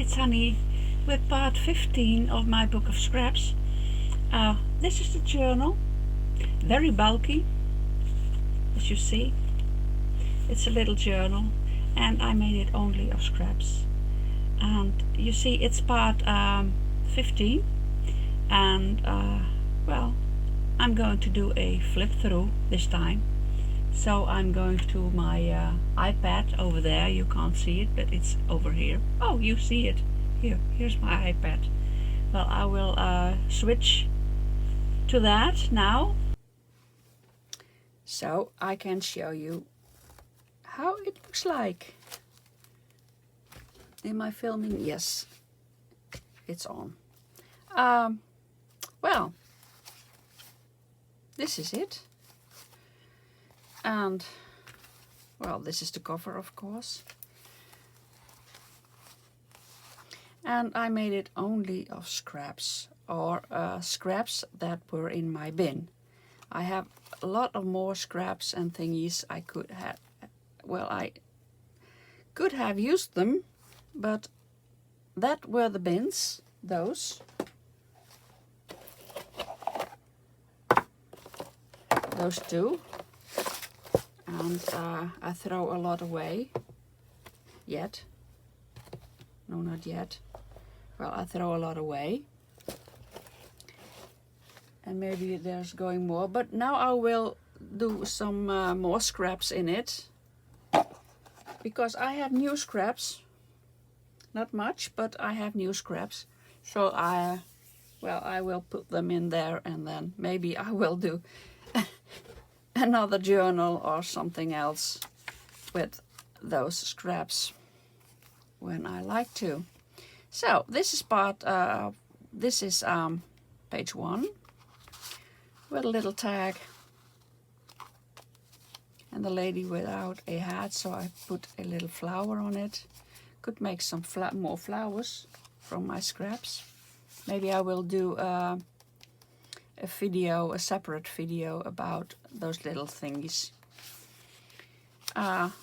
it's Hanny with part 15 of my book of scraps. This is the journal, very bulky, as you see. It's a little journal and I made it only of scraps. And you see it's part 15 and well, I'm going to do a flip through this time. So I'm going to my iPad over there. You can't see it, but it's over here. Oh, you see it. Here's my iPad. Well, I will switch to that now. So I can show you how it looks like. Am I filming? Yes, it's on. Well, this is it. And, well, this is the cover, of course. And I made it only of scraps, or scraps that were in my bin. I have a lot of more scraps and thingies I could have, well, I could have used them, but that were the bins, those. Those two. And I throw a lot away. Yet. No, not yet. Well, I throw a lot away. And maybe there's going more. But now I will do some more scraps in it. Because I have new scraps. Not much, but I have new scraps. So I will put them in there and then maybe I will do another journal or something else with those scraps when I like to. So this is page 1 with a little tag and the lady without a hat, so I put a little flower on it. Could make some more flowers from my scraps. Maybe I will do a separate video about those little thingies.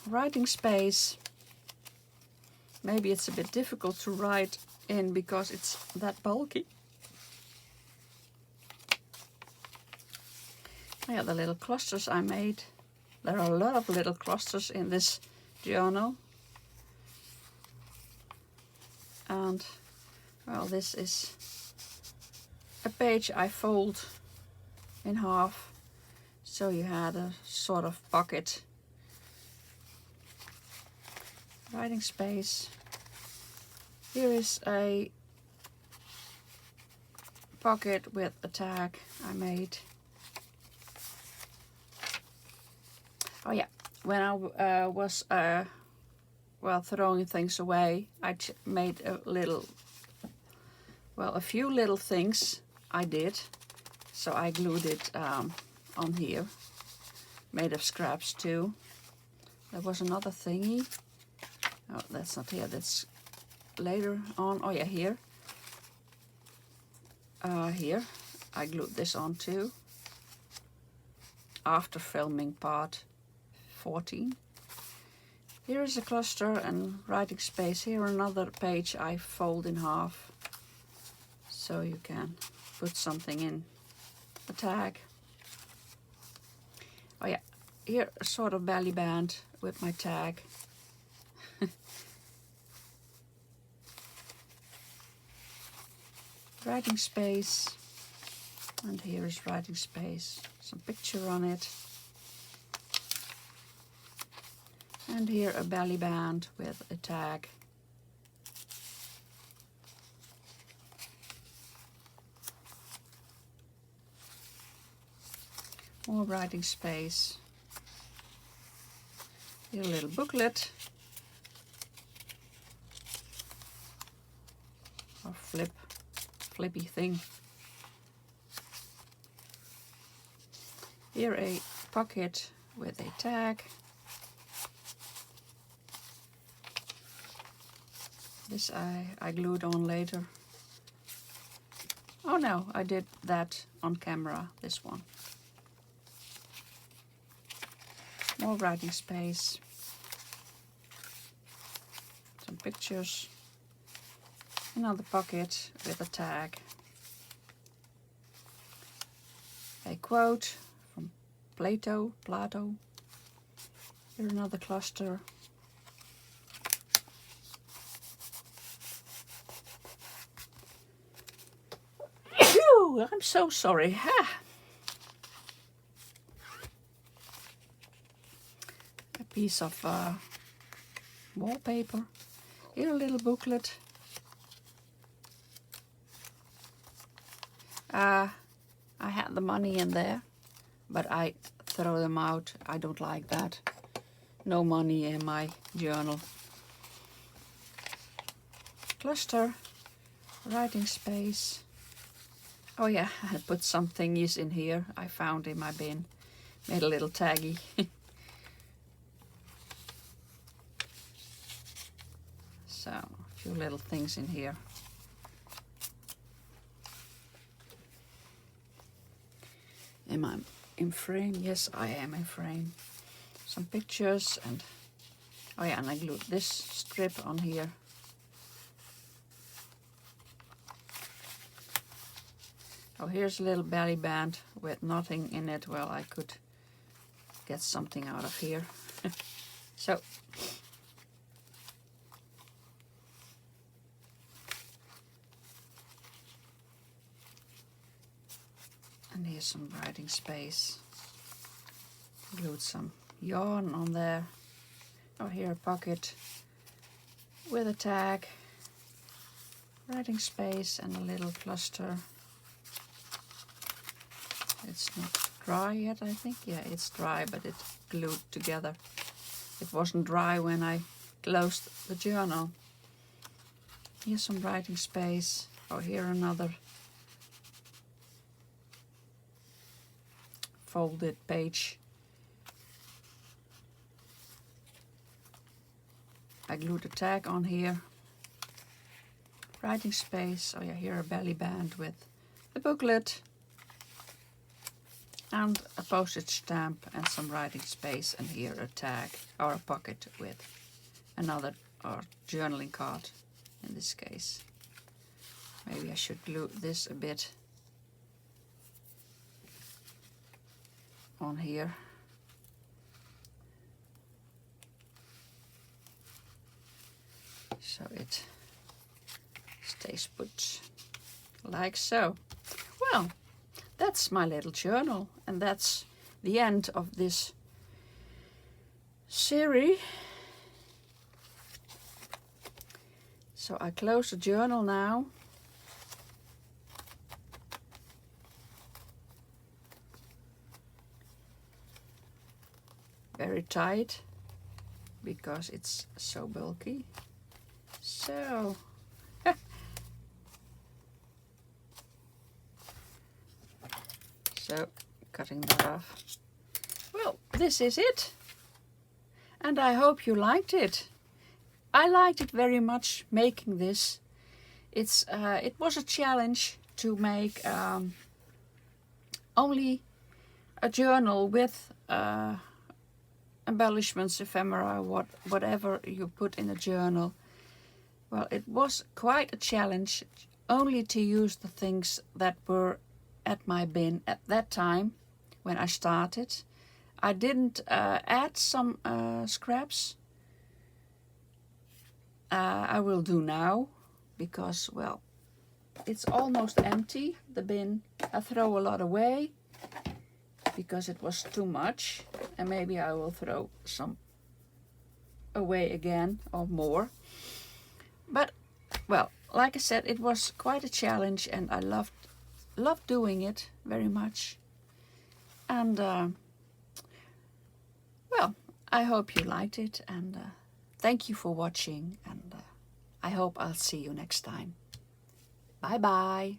Writing space. Maybe it's a bit difficult to write in because it's that bulky. Yeah, the little clusters I made. There are a lot of little clusters in this journal. And, well, this is a page I fold in half, so you had a sort of pocket. Writing space. Here is a pocket with a tag I made. Oh yeah, when I was throwing things away, I made a few little things I did. So I glued it on here, made of scraps too. There was another thingy. Oh, that's not here, that's later on. Oh yeah, here. Here, I glued this on too. After filming part 14. Here is a cluster and writing space. Here another page I fold in half. So you can put something in. A tag. Oh yeah, here a sort of belly band with my tag. Writing space, and here is writing space, some picture on it. And here a belly band with a tag. More writing space. Here a little booklet. Or flippy thing. Here a pocket with a tag. This I glued on later. Oh no, I did that on camera, this one. More writing space. Some pictures. Another pocket with a tag. A quote from Plato. Here another cluster. Phew, I'm so sorry. A piece of wallpaper. Here a little booklet. I had the money in there, but I throw them out. I don't like that. No money in my journal. Cluster, writing space. Oh yeah, I put some thingies in here I found in my bin. Made a little taggy. So, a few little things in here. Am I in frame? Yes, I am in frame. Some pictures and oh yeah, and I glued this strip on here. Oh, here's a little belly band with nothing in it. Well, I could get something out of here. So and here's some writing space. Glued some yarn on there. Oh, here a pocket with a tag, writing space and a little cluster. It's not dry yet, I think. Yeah, it's dry, but it's glued together. It wasn't dry when I closed the journal. Here's some writing space. Oh, here another folded page. I glued a tag on here. Writing space. Oh yeah, here a belly band with a booklet and a postage stamp and some writing space, and here a tag or a pocket with another or journaling card in this case. Maybe I should glue this a bit on here. So it stays put like so. Well, that's my little journal, and that's the end of this series. So I close the journal now. Very tight because it's so bulky. So so cutting that off. Well, this is it, and I hope you liked it. I liked it very much making this. It was a challenge to make only a journal with embellishments, ephemera, whatever you put in a journal. Well, it was quite a challenge only to use the things that were at my bin at that time when I started. I didn't add some scraps. I will do now because, well, it's almost empty, the bin. I throw a lot away because it was too much, and maybe I will throw some away again or more. But, well, like I said, it was quite a challenge, and I loved doing it very much. And, well, I hope you liked it, and thank you for watching, and I hope I'll see you next time. Bye bye.